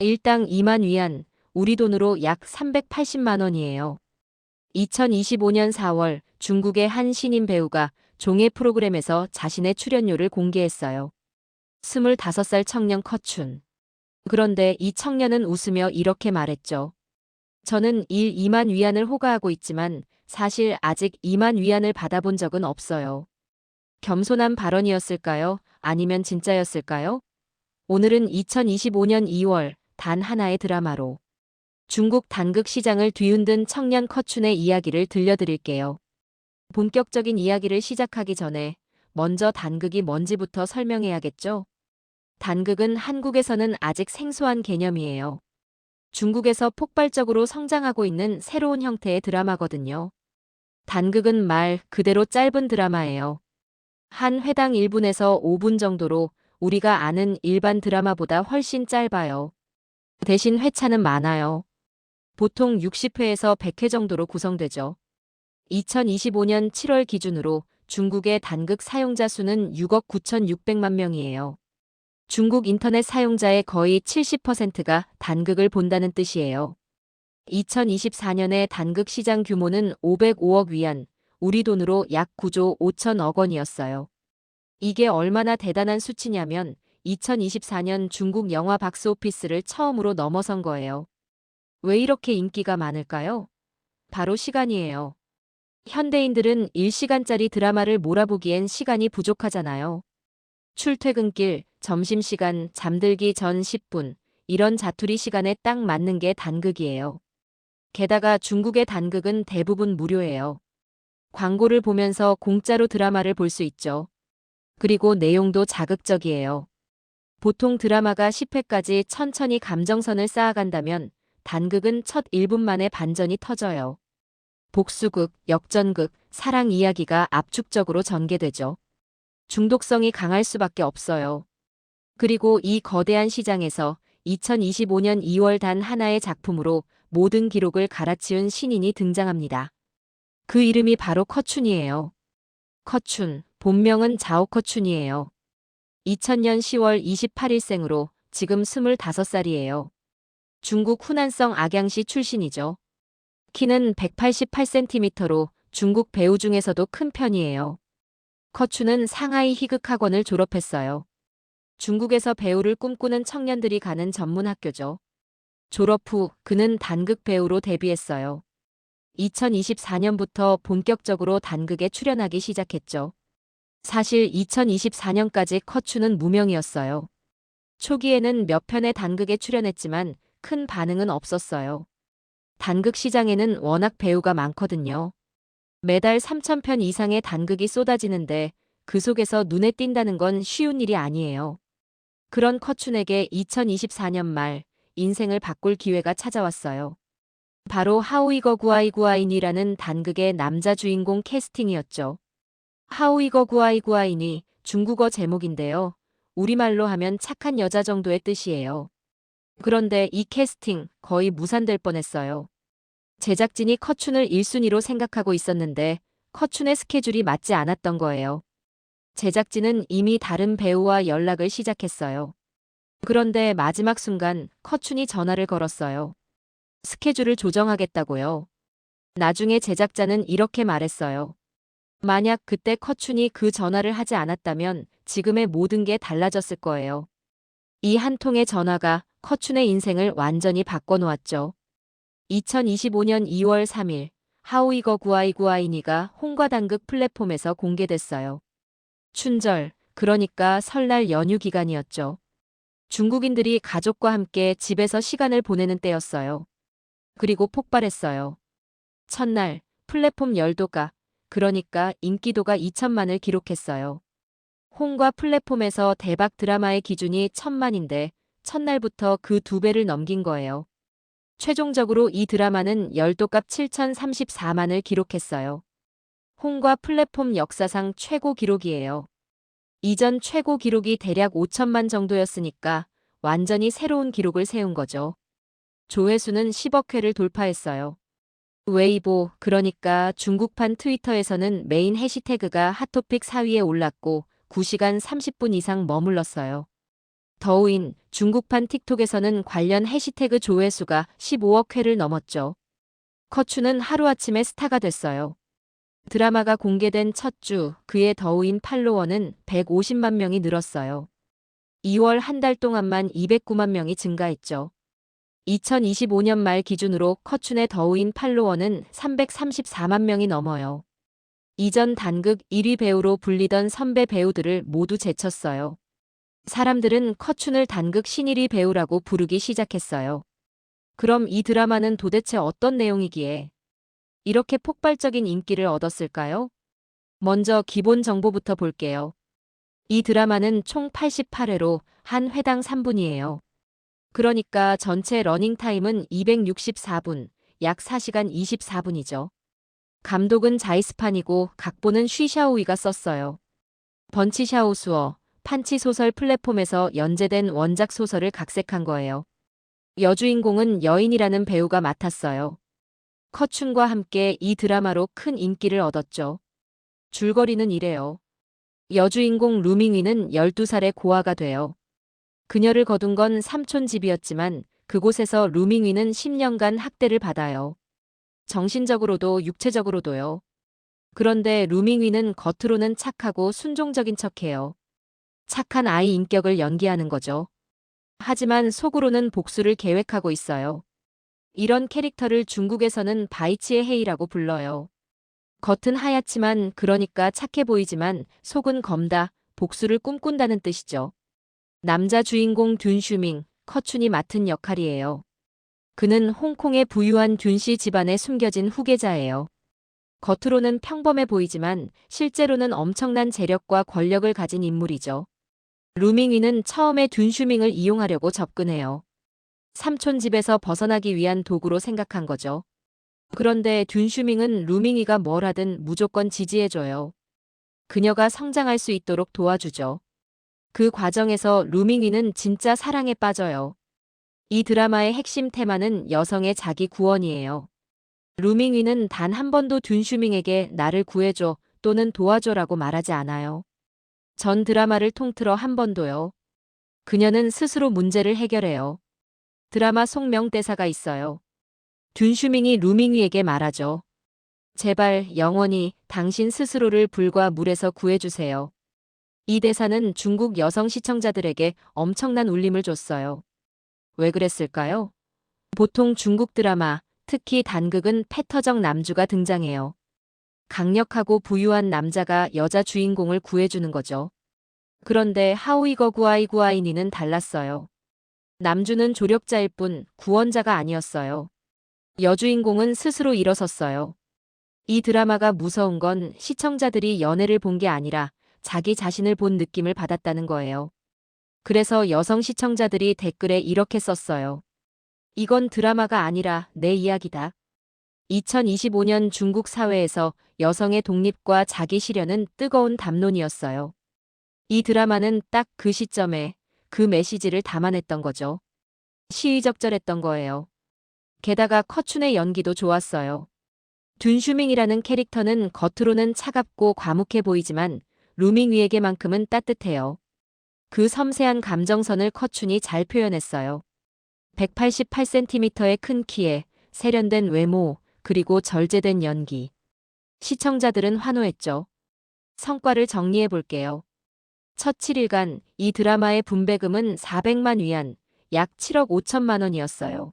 일당 2만 위안, 우리 돈으로 약 380만 원이에요. 2025년 4월 중국의 한 신인 배우가 종예 프로그램에서 자신의 출연료를 공개했어요. 25살 청년 커춘. 그런데 이 청년은 웃으며 이렇게 말했죠. 저는 일 2만 위안을 호가하고 있지만 사실 아직 2만 위안을 받아본 적은 없어요. 겸손한 발언이었을까요? 아니면 진짜였을까요? 오늘은 2025년 2월 단 하나의 드라마로 중국 단극 시장을 뒤흔든 청년 커춘의 이야기를 들려드릴게요. 본격적인 이야기를 시작하기 전에 먼저 단극이 뭔지부터 설명해야겠죠? 단극은 한국에서는 아직 생소한 개념이에요. 중국에서 폭발적으로 성장하고 있는 새로운 형태의 드라마거든요. 단극은 말 그대로 짧은 드라마예요. 한 회당 1분에서 5분 정도로 우리가 아는 일반 드라마보다 훨씬 짧아요. 대신 회차는 많아요. 보통 60회에서 100회 정도로 구성되죠. 2025년 7월 기준으로 중국의 단극 사용자 수는 6억 9,600만 명이에요. 중국 인터넷 사용자의 거의 70%가 단극을 본다는 뜻이에요. 2024년의 단극 시장 규모는 505억 위안, 우리 돈으로 약 9조 5천억 원이었어요. 이게 얼마나 대단한 수치냐면 2024년 중국 영화 박스오피스를 처음으로 넘어선 거예요. 왜 이렇게 인기가 많을까요? 바로 시간이에요. 현대인들은 1시간짜리 드라마를 몰아보기엔 시간이 부족하잖아요. 출퇴근길, 점심시간, 잠들기 전 10분, 이런 자투리 시간에 딱 맞는 게 단극이에요. 게다가 중국의 단극은 대부분 무료예요. 광고를 보면서 공짜로 드라마를 볼 수 있죠. 그리고 내용도 자극적이에요. 보통 드라마가 10회까지 천천히 감정선을 쌓아간다면 단극은 첫 1분 만에 반전이 터져요. 복수극, 역전극, 사랑 이야기가 압축적으로 전개되죠. 중독성이 강할 수밖에 없어요. 그리고 이 거대한 시장에서 2025년 2월 단 하나의 작품으로 모든 기록을 갈아치운 신인이 등장합니다. 그 이름이 바로 커춘이에요. 커춘, 본명은 자오 커춘이에요. 2000년 10월 28일생으로 지금 25살이에요. 중국 후난성 악양시 출신이죠. 키는 188cm로 중국 배우 중에서도 큰 편이에요. 커춘은 상하이 희극학원을 졸업했어요. 중국에서 배우를 꿈꾸는 청년들이 가는 전문 학교죠. 졸업 후 그는 단극 배우로 데뷔했어요. 2024년부터 본격적으로 단극에 출연하기 시작했죠. 사실 2024년까지 커춘은 무명이었어요. 초기에는 몇 편의 단극에 출연했지만 큰 반응은 없었어요. 단극 시장에는 워낙 배우가 많거든요. 매달 3,000편 이상의 단극이 쏟아지는데 그 속에서 눈에 띈다는 건 쉬운 일이 아니에요. 그런 커춘에게 2024년 말 인생을 바꿀 기회가 찾아왔어요. 바로 하우이거 구아이구아인이라는 단극의 남자 주인공 캐스팅이었죠. 하우이거 구아이구아인이 중국어 제목인데요. 우리말로 하면 착한 여자 정도의 뜻이에요. 그런데 이 캐스팅 거의 무산될 뻔했어요. 제작진이 커춘을 1순위로 생각하고 있었는데 커춘의 스케줄이 맞지 않았던 거예요. 제작진은 이미 다른 배우와 연락을 시작했어요. 그런데 마지막 순간 커춘이 전화를 걸었어요. 스케줄을 조정하겠다고요. 나중에 제작자는 이렇게 말했어요. 만약 그때 커춘이 그 전화를 하지 않았다면 지금의 모든 게 달라졌을 거예요. 이 한 통의 전화가 커춘의 인생을 완전히 바꿔놓았죠. 2025년 2월 3일 하우이거 구아이구아이니가 홍과단극 플랫폼에서 공개됐어요. 춘절, 그러니까 설날 연휴 기간이었죠. 중국인들이 가족과 함께 집에서 시간을 보내는 때였어요. 그리고 폭발했어요. 첫날 플랫폼 열도가, 그러니까 인기도가 2천만을 기록했어요. 홍과 플랫폼에서 대박 드라마의 기준이 1,000만인데 첫날부터 그 2배를 넘긴 거예요. 최종적으로 이 드라마는 열도값 7,034만을 기록했어요. 홍과 플랫폼 역사상 최고 기록이에요. 이전 최고 기록이 대략 5천만 정도였으니까 완전히 새로운 기록을 세운 거죠. 조회수는 10억 회를 돌파했어요. 웨이보, 그러니까 중국판 트위터에서는 메인 해시태그가 핫토픽 4위에 올랐고 9시간 30분 이상 머물렀어요. 더우인 중국판 틱톡에서는 관련 해시태그 조회수가 15억 회를 넘었죠. 커추는 하루아침에 스타가 됐어요. 드라마가 공개된 첫 주 그의 더우인 팔로워는 150만 명이 늘었어요. 2월 한 달 동안만 209만 명이 증가했죠. 2025년 말 기준으로 커춘의 더우인 팔로워는 334만 명이 넘어요. 이전 단극 1위 배우로 불리던 선배 배우들을 모두 제쳤어요. 사람들은 커춘을 단극 신일위 배우라고 부르기 시작했어요. 그럼 이 드라마는 도대체 어떤 내용이기에 이렇게 폭발적인 인기를 얻었을까요? 먼저 기본 정보부터 볼게요. 이 드라마는 총 88회로 한 회당 3분이에요. 그러니까 전체 러닝타임은 264분, 약 4시간 24분이죠. 감독은 자이스판이고 각본은 쉬샤오이가 썼어요. 번치샤오수어, 판치 소설 플랫폼에서 연재된 원작 소설을 각색한 거예요. 여주인공은 여인이라는 배우가 맡았어요. 커춘과 함께 이 드라마로 큰 인기를 얻었죠. 줄거리는 이래요. 여주인공 루밍위는 12살의 고아가 돼요. 그녀를 거둔 건 삼촌 집이었지만 그곳에서 루밍위는 10년간 학대를 받아요. 정신적으로도 육체적으로도요. 그런데 루밍위는 겉으로는 착하고 순종적인 척해요. 착한 아이 인격을 연기하는 거죠. 하지만 속으로는 복수를 계획하고 있어요. 이런 캐릭터를 중국에서는 바이치의 헤이라고 불러요. 겉은 하얗지만 그러니까 착해 보이지만 속은 검다, 복수를 꿈꾼다는 뜻이죠. 남자 주인공 듄슈밍, 커춘이 맡은 역할이에요. 그는 홍콩의 부유한 듄씨 집안에 숨겨진 후계자예요. 겉으로는 평범해 보이지만 실제로는 엄청난 재력과 권력을 가진 인물이죠. 루밍위는 처음에 듄슈밍을 이용하려고 접근해요. 삼촌 집에서 벗어나기 위한 도구로 생각한 거죠. 그런데 듄슈밍은 루밍위가 뭘 하든 무조건 지지해줘요. 그녀가 성장할 수 있도록 도와주죠. 그 과정에서 루밍위는 진짜 사랑에 빠져요. 이 드라마의 핵심 테마는 여성의 자기 구원이에요. 루밍위는 단 한 번도 듄슈밍에게 나를 구해줘 또는 도와줘라고 말하지 않아요. 전 드라마를 통틀어 한 번도요. 그녀는 스스로 문제를 해결해요. 드라마 속 명대사가 있어요. 듄슈밍이 루밍위에게 말하죠. 제발 영원히 당신 스스로를 불과 물에서 구해주세요. 이 대사는 중국 여성 시청자들에게 엄청난 울림을 줬어요. 왜 그랬을까요? 보통 중국 드라마, 특히 단극은 패터적 남주가 등장해요. 강력하고 부유한 남자가 여자 주인공을 구해주는 거죠. 그런데 하우이거 구아이구아이니는 달랐어요. 남주는 조력자일 뿐 구원자가 아니었어요. 여주인공은 스스로 일어섰어요. 이 드라마가 무서운 건 시청자들이 연애를 본 게 아니라 자기 자신을 본 느낌을 받았다는 거예요. 그래서 여성 시청자들이 댓글에 이렇게 썼어요. 이건 드라마가 아니라 내 이야기다. 2025년 중국 사회에서 여성의 독립과 자기 실현은 뜨거운 담론이었어요. 이 드라마는 딱 그 시점에 그 메시지를 담아냈던 거죠. 시의적절했던 거예요. 게다가 커춘의 연기도 좋았어요. 듄슈밍이라는 캐릭터는 겉으로는 차갑고 과묵해 보이지만 루밍위에게만큼은 따뜻해요. 그 섬세한 감정선을 커춘이 잘 표현했어요. 188cm의 큰 키에 세련된 외모, 그리고 절제된 연기. 시청자들은 환호했죠. 성과를 정리해 볼게요. 첫 7일간 이 드라마의 분배금은 400만 위안, 약 7억 5천만 원이었어요.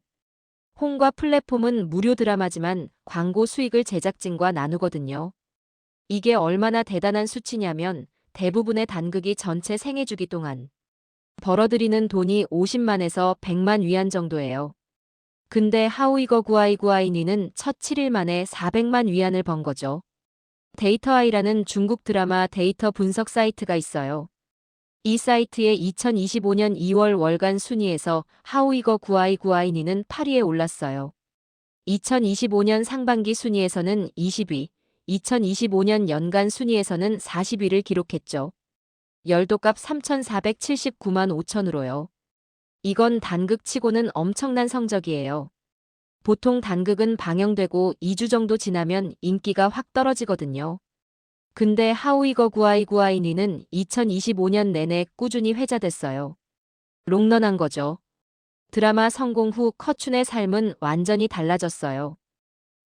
홍과 플랫폼은 무료 드라마지만 광고 수익을 제작진과 나누거든요. 이게 얼마나 대단한 수치냐면 대부분의 단극이 전체 생애주기 동안 벌어들이는 돈이 50만에서 100만 위안 정도예요. 근데 하우이거 구아이구아이니는 첫 7일 만에 400만 위안을 번 거죠. 데이터아이라는 중국 드라마 데이터 분석 사이트가 있어요. 이 사이트의 2025년 2월 월간 순위에서 하우이거 구아이구아이니는 8위에 올랐어요. 2025년 상반기 순위에서는 20위, 2025년 연간 순위에서는 40위를 기록했죠. 열도값 3,479만 5천으로요. 이건 단극치고는 엄청난 성적이에요. 보통 단극은 방영되고 2주 정도 지나면 인기가 확 떨어지거든요. 근데 하우이거 구아이구아이니는 2025년 내내 꾸준히 회자됐어요. 롱런한 거죠. 드라마 성공 후 커춘의 삶은 완전히 달라졌어요.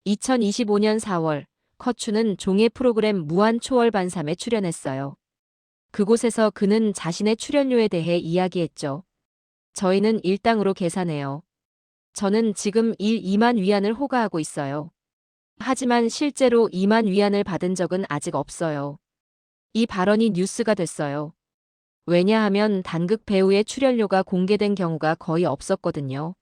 2025년 4월, 커춘은 종예 프로그램 무한 초월 반삼에 출연했어요. 그곳에서 그는 자신의 출연료에 대해 이야기했죠. 저희는 일당으로 계산해요. 저는 지금 일 2만 위안을 호가하고 있어요. 하지만 실제로 2만 위안을 받은 적은 아직 없어요. 이 발언이 뉴스가 됐어요. 왜냐하면 단극 배우의 출연료가 공개된 경우가 거의 없었거든요.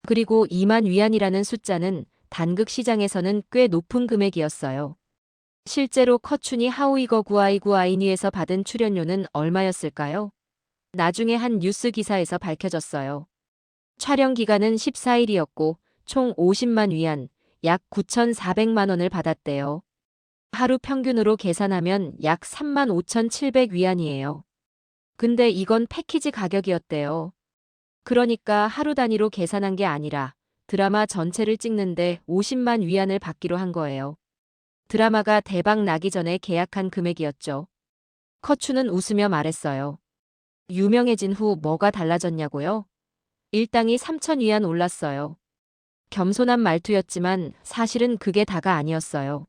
그리고 2만 위안이라는 숫자는 단극 시장에서는 꽤 높은 금액이었어요. 실제로 커춘이 하우이거 구아이구아이니에서 받은 출연료는 얼마였을까요? 나중에 한 뉴스 기사에서 밝혀졌어요. 촬영 기간은 14일이었고 총 50만 위안, 약 9,400만 원을 받았대요. 하루 평균으로 계산하면 약 35,700위안이에요. 근데 이건 패키지 가격이었대요. 그러니까 하루 단위로 계산한 게 아니라 드라마 전체를 찍는데 50만 위안을 받기로 한 거예요. 드라마가 대박 나기 전에 계약한 금액이었죠. 커추는 웃으며 말했어요. 유명해진 후 뭐가 달라졌냐고요? 일당이 3천 위안 올랐어요. 겸손한 말투였지만 사실은 그게 다가 아니었어요.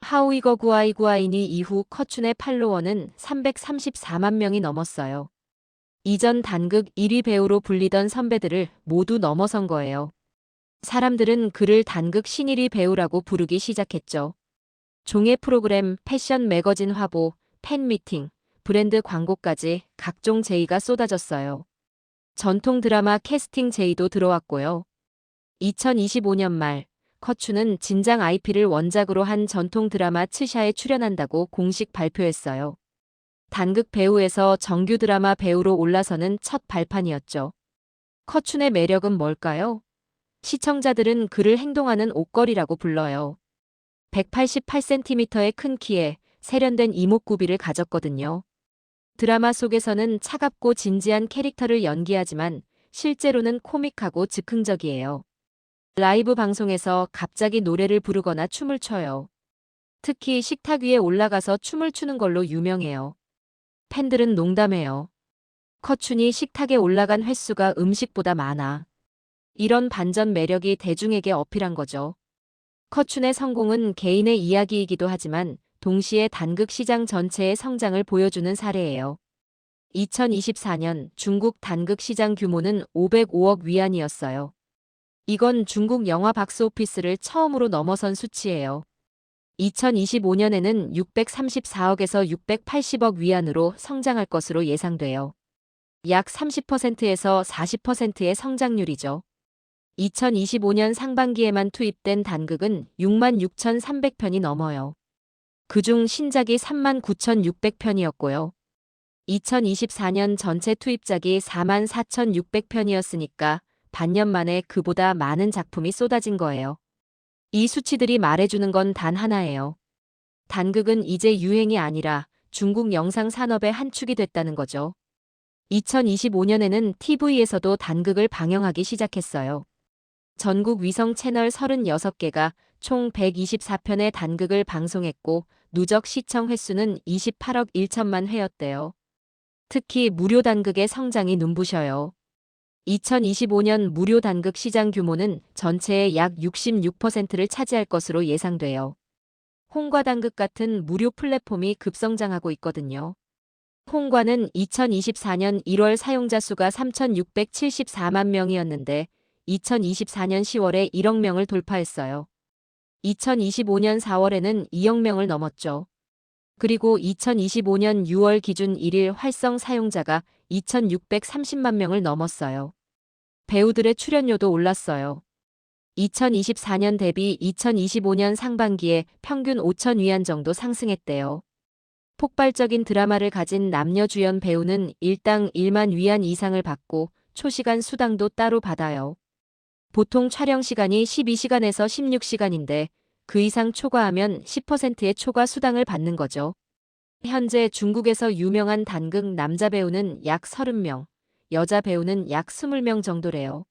하우이거 구아이구아이니 이후 커춘의 팔로워는 334만 명이 넘었어요. 이전 단극 1위 배우로 불리던 선배들을 모두 넘어선 거예요. 사람들은 그를 단극 신일위 배우라고 부르기 시작했죠. 종예 프로그램, 패션 매거진 화보, 팬미팅, 브랜드 광고까지 각종 제의가 쏟아졌어요. 전통 드라마 캐스팅 제의도 들어왔고요. 2025년 말, 커추는 진장 IP를 원작으로 한 전통 드라마 츠샤에 출연한다고 공식 발표했어요. 단극 배우에서 정규 드라마 배우로 올라서는 첫 발판이었죠. 커춘의 매력은 뭘까요? 시청자들은 그를 행동하는 옷걸이라고 불러요. 188cm의 큰 키에 세련된 이목구비를 가졌거든요. 드라마 속에서는 차갑고 진지한 캐릭터를 연기하지만 실제로는 코믹하고 즉흥적이에요. 라이브 방송에서 갑자기 노래를 부르거나 춤을 춰요. 특히 식탁 위에 올라가서 춤을 추는 걸로 유명해요. 팬들은 농담해요. 커춘이 식탁에 올라간 횟수가 음식보다 많아. 이런 반전 매력이 대중에게 어필한 거죠. 커춘의 성공은 개인의 이야기이기도 하지만 동시에 단극 시장 전체의 성장을 보여주는 사례예요. 2024년 중국 단극 시장 규모는 505억 위안이었어요. 이건 중국 영화 박스오피스를 처음으로 넘어선 수치예요. 2025년에는 634억에서 680억 위안으로 성장할 것으로 예상돼요. 약 30%에서 40%의 성장률이죠. 2025년 상반기에만 투입된 단극은 66,300편이 넘어요. 그중 신작이 39,600편이었고요. 2024년 전체 투입작이 44,600편이었으니까 반년 만에 그보다 많은 작품이 쏟아진 거예요. 이 수치들이 말해주는 건 단 하나예요. 단극은 이제 유행이 아니라 중국 영상 산업의 한 축이 됐다는 거죠. 2025년에는 TV에서도 단극을 방영하기 시작했어요. 전국 위성 채널 36개가 총 124편의 단극을 방송했고 누적 시청 횟수는 28억 1천만 회였대요. 특히 무료 단극의 성장이 눈부셔요. 2025년 무료 단극 시장 규모는 전체의 약 66%를 차지할 것으로 예상돼요. 홍과 단극 같은 무료 플랫폼이 급성장하고 있거든요. 홍과는 2024년 1월 사용자 수가 3,674만 명이었는데 2024년 10월에 1억 명을 돌파했어요. 2025년 4월에는 2억 명을 넘었죠. 그리고 2025년 6월 기준 1일 활성 사용자가 2,630만 명을 넘었어요. 배우들의 출연료도 올랐어요. 2024년 대비 2025년 상반기에 평균 5천 위안 정도 상승했대요. 폭발적인 드라마를 가진 남녀 주연 배우는 일당 1만 위안 이상을 받고 초시간 수당도 따로 받아요. 보통 촬영 시간이 12시간에서 16시간인데 그 이상 초과하면 10%의 초과 수당을 받는 거죠. 현재 중국에서 유명한 단극 남자 배우는 약 30명, 여자 배우는 약 20명 정도래요.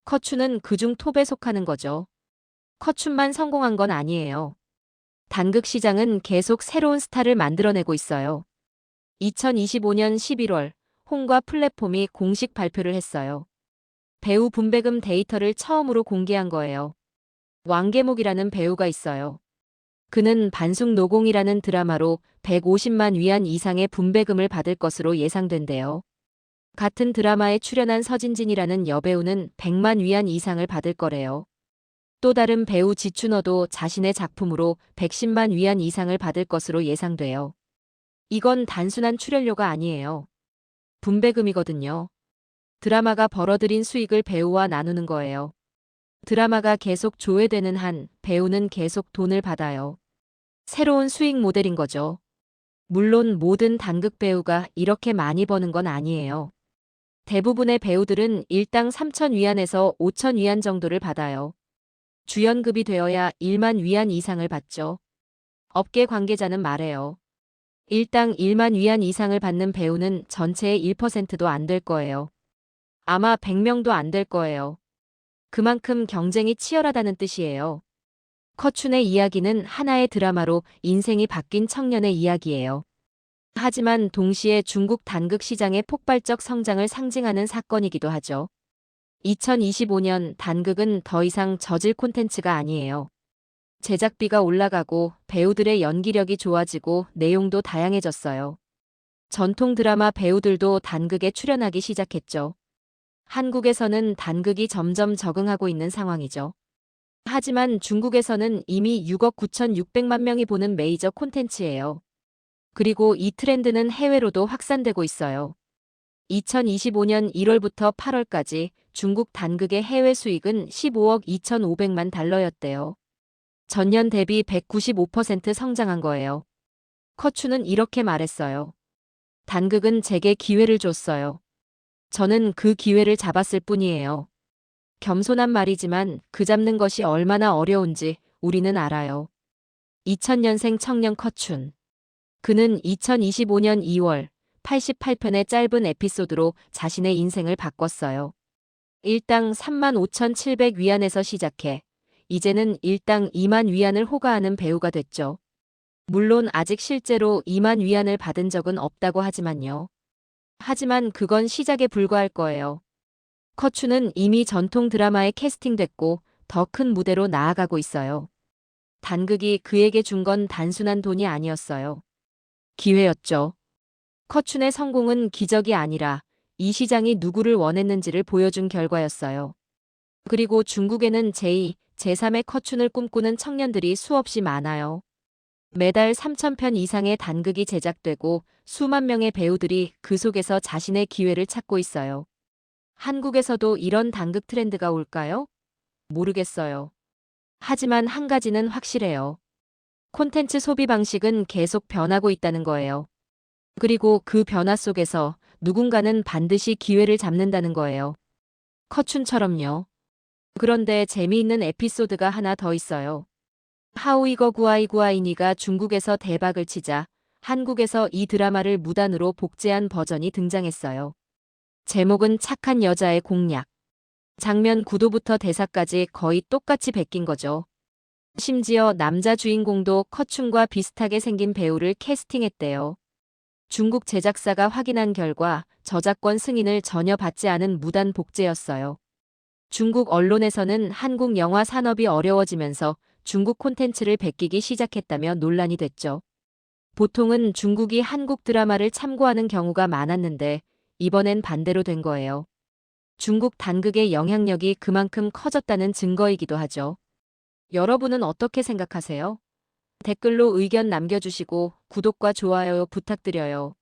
커춘은 그중 톱에 속하는 거죠. 커춘만 성공한 건 아니에요. 단극 시장은 계속 새로운 스타를 만들어내고 있어요. 2025년 11월 홍과 플랫폼이 공식 발표를 했어요. 배우 분배금 데이터를 처음으로 공개한 거예요. 왕계목이라는 배우가 있어요. 그는 반숙노공이라는 드라마로 150만 위안 이상의 분배금을 받을 것으로 예상된대요. 같은 드라마에 출연한 서진진이라는 여배우는 100만 위안 이상을 받을 거래요. 또 다른 배우 지춘어도 자신의 작품으로 110만 위안 이상을 받을 것으로 예상돼요. 이건 단순한 출연료가 아니에요. 분배금이거든요. 드라마가 벌어들인 수익을 배우와 나누는 거예요. 드라마가 계속 조회되는 한 배우는 계속 돈을 받아요. 새로운 수익 모델인 거죠. 물론 모든 단극 배우가 이렇게 많이 버는 건 아니에요. 대부분의 배우들은 일당 3천 위안에서 5천 위안 정도를 받아요. 주연급이 되어야 1만 위안 이상을 받죠. 업계 관계자는 말해요. 일당 1만 위안 이상을 받는 배우는 전체의 1%도 안 될 거예요. 아마 100명도 안 될 거예요. 그만큼 경쟁이 치열하다는 뜻이에요. 커춘의 이야기는 하나의 드라마로 인생이 바뀐 청년의 이야기예요. 하지만 동시에 중국 단극 시장의 폭발적 성장을 상징하는 사건이기도 하죠. 2025년 단극은 더 이상 저질 콘텐츠가 아니에요. 제작비가 올라가고 배우들의 연기력이 좋아지고 내용도 다양해졌어요. 전통 드라마 배우들도 단극에 출연하기 시작했죠. 한국에서는 단극이 점점 적응하고 있는 상황이죠. 하지만 중국에서는 이미 6억 9,600만 명이 보는 메이저 콘텐츠예요. 그리고 이 트렌드는 해외로도 확산되고 있어요. 2025년 1월부터 8월까지 중국 단극의 해외 수익은 15억 2,500만 달러였대요. 전년 대비 195% 성장한 거예요. 커추는 이렇게 말했어요. 단극은 제게 기회를 줬어요. 저는 그 기회를 잡았을 뿐이에요. 겸손한 말이지만 그 잡는 것이 얼마나 어려운지 우리는 알아요. 2000년생 청년 커춘. 그는 2025년 2월 88편의 짧은 에피소드로 자신의 인생을 바꿨어요. 일당 35,700 위안에서 시작해 이제는 일당 2만 위안을 호가하는 배우가 됐죠. 물론 아직 실제로 2만 위안을 받은 적은 없다고 하지만요. 하지만 그건 시작에 불과할 거예요. 커추는 이미 전통 드라마에 캐스팅됐고 더 큰 무대로 나아가고 있어요. 단극이 그에게 준 건 단순한 돈이 아니었어요. 기회였죠. 커춘의 성공은 기적이 아니라 이 시장이 누구를 원했는지를 보여준 결과였어요. 그리고 중국에는 제2, 제3의 커춘을 꿈꾸는 청년들이 수없이 많아요. 매달 3,000편 이상의 단극이 제작되고 수만 명의 배우들이 그 속에서 자신의 기회를 찾고 있어요. 한국에서도 이런 단극 트렌드가 올까요? 모르겠어요. 하지만 한 가지는 확실해요. 콘텐츠 소비 방식은 계속 변하고 있다는 거예요. 그리고 그 변화 속에서 누군가는 반드시 기회를 잡는다는 거예요. 커춘처럼요. 그런데 재미있는 에피소드가 하나 더 있어요. 하우이거 구아이구아이니가 중국에서 대박을 치자 한국에서 이 드라마를 무단으로 복제한 버전이 등장했어요. 제목은 착한 여자의 공략. 장면 구도부터 대사까지 거의 똑같이 베낀 거죠. 심지어 남자 주인공도 커춘과 비슷하게 생긴 배우를 캐스팅했대요. 중국 제작사가 확인한 결과 저작권 승인을 전혀 받지 않은 무단 복제였어요. 중국 언론에서는 한국 영화 산업이 어려워지면서 중국 콘텐츠를 베끼기 시작했다며 논란이 됐죠. 보통은 중국이 한국 드라마를 참고하는 경우가 많았는데 이번엔 반대로 된 거예요. 중국 단극의 영향력이 그만큼 커졌다는 증거이기도 하죠. 여러분은 어떻게 생각하세요? 댓글로 의견 남겨주시고 구독과 좋아요 부탁드려요.